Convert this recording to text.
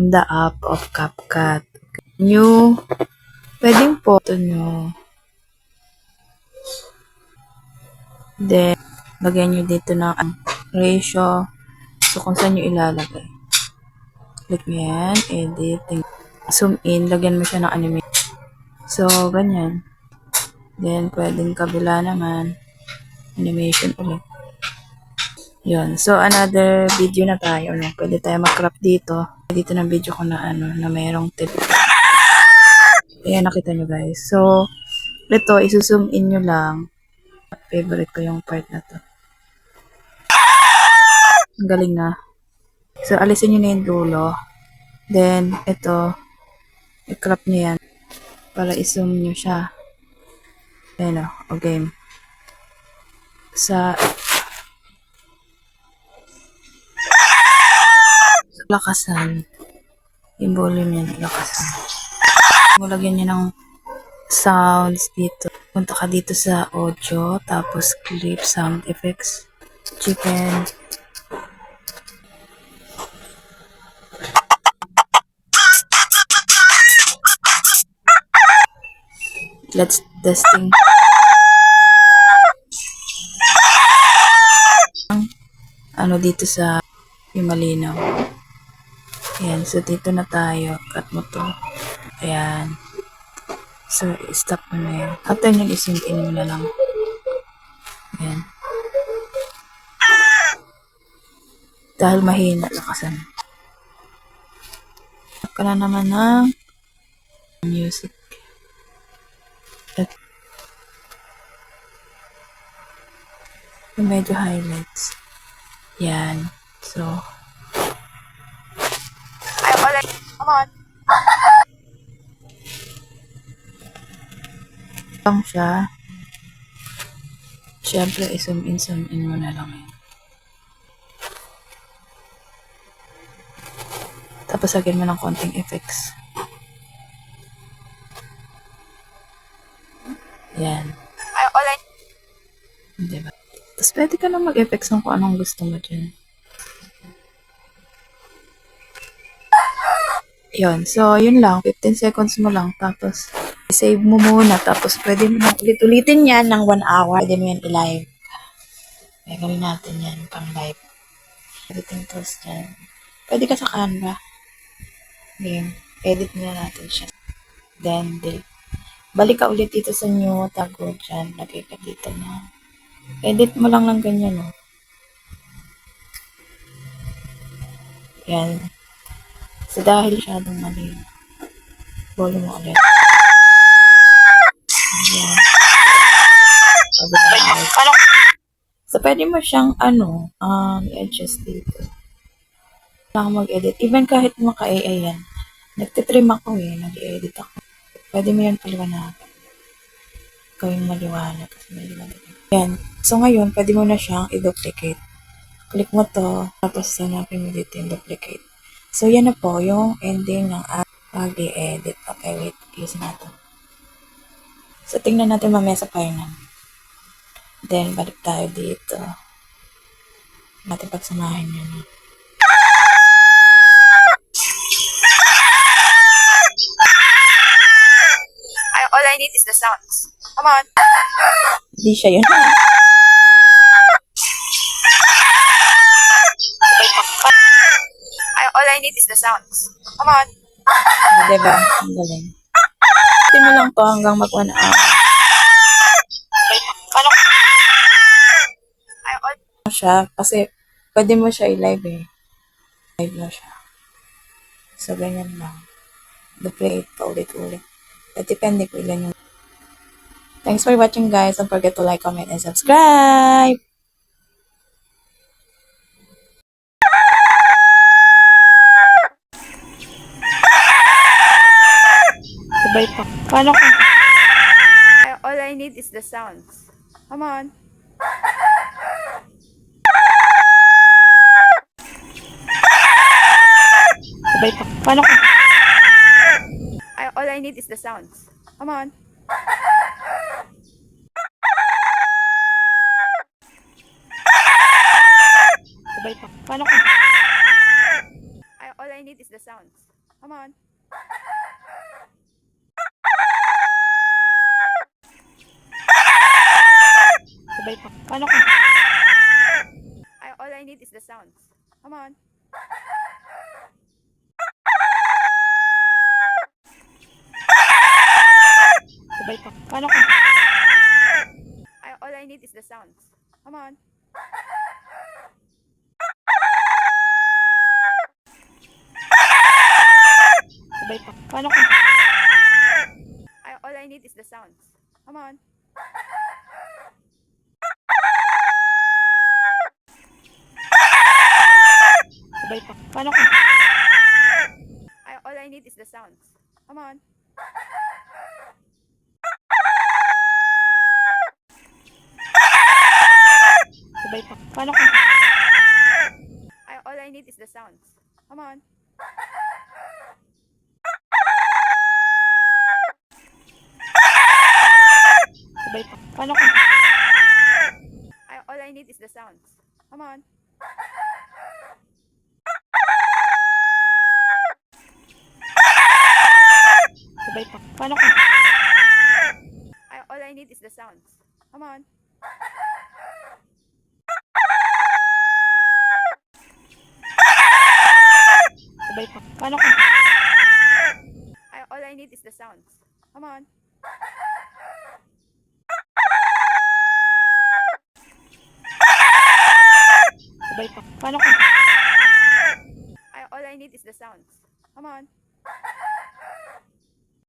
The app of CapCut. New, pwedeng photo nyo. Then, lagyan nyo dito ng ratio. So, kung saan nyo ilalagay. Click nyo yan, edit, zoom in, lagyan mo siya ng animation. So, ganyan. Then, pwedeng kabila naman, animation ulit. Yun. So, another video na tayo. No? Pwede tayo mag-crop dito. Dito ng video ko na na mayroong tip. Ayan, nakita nyo guys. So, ito, isusum in nyo lang. Favorite ko yung part na to. Ang galing na. So, alisin nyo na yung dulo. Then, ito, i-crop nyo yan. Para i-zoom nyo siya. Ayan o, game. Sa lakasan. Yung volume yan, lakasan. Lagyan nyo ng sounds dito. Punta ka dito sa audio, tapos clip, sound effects, chicken. Let's testing. Ano dito sa yung malinaw. Ayan, so dito na tayo. Cut mo to. Ayan. So, stop mo na yan. After nyo, i-sync in mo na lang. Ayan. Dahil mahina, lakasan. Stop ka na naman ng music. At medyo highlights. Yan. So, come on. Lang siya. Siyempre, i-zoom in mo na lang yun. Tapos, lagyan mo ng konting effects. Yan. Diba? Tapos, pwede ka na mag-effects ng kung anong gusto mo dyan. Yun. So, yun lang. 15 seconds mo lang. Tapos, i-save mo muna. Tapos, pwede mo na ulit-ulitin yan ng 1 hour. Pwede mo yan i-live. Kaya gawin natin yan pang live. Editing tools dyan. Pwede ka sa Canva. Game. Edit na natin siya. Then, delete. Balik ka ulit dito sa new. Tago dyan. Lagay ka dito na. Edit mo lang ng ganyan, no? Yan. So, dahil masyadong mali. Volume mo ulit. Yan. So, pwede mo siyang, i-adjust dito. Lang mag-edit. Even kahit maka-AI yan. Nagtitrim ako nag-edit ako. Pwede mo yan paliwanag. Gawing maliwanag. Kasi maliwanag. Yan. So, ngayon, pwede mo na siyang i-duplicate. Click mo to. Tapos, hanapin mo dito yung duplicate. So, yan na po yung ending ng pag-edit. Okay, wait. Ayusin natin. So, tingnan natin mamaya sa final. Then, balik tayo dito. Natin pagsamahin yun. All I need is the sounds. Come on. Hindi siya yun. All I need is the sounds. Come on. Diba? Ang galing. Hindi mo lang to hanggang mag 1 hour. Siya, kasi pwede mo siya i-live Live mo siya. So, ganyan lang. Duplicate pa ulit-ulit. At depende kung ilan yung... Thanks for watching, guys. Don't forget to like, comment, and subscribe! Sabay pa. Paano kung... All I need is the sounds. Come on. Sabay pa. Paano kung... All I need is the sounds. Come on. Sabay pa. Paano kung... All I need is the sounds. Come on. Sabay pa. Paano kung... All I need is the sounds. Come on. Sabay pa. Paano kung... All I need is the sounds. Come on. Sabay pa. Paano kung... All I need is the sounds. Come on. Sabay pa. Paano kung... All I need is the sounds. Come on. Sabay pa. Paano kung... All I need is the sounds. Come on. Sabay pa. Paano kung... All I need is the sounds. Come on. Sabay pa. Paano kung... All I need is the sounds. Come on. Sabay pa. Paano kung... All I need is the sounds. Come on. Sabay pa. Paano kung... All I need is the sounds. Come on.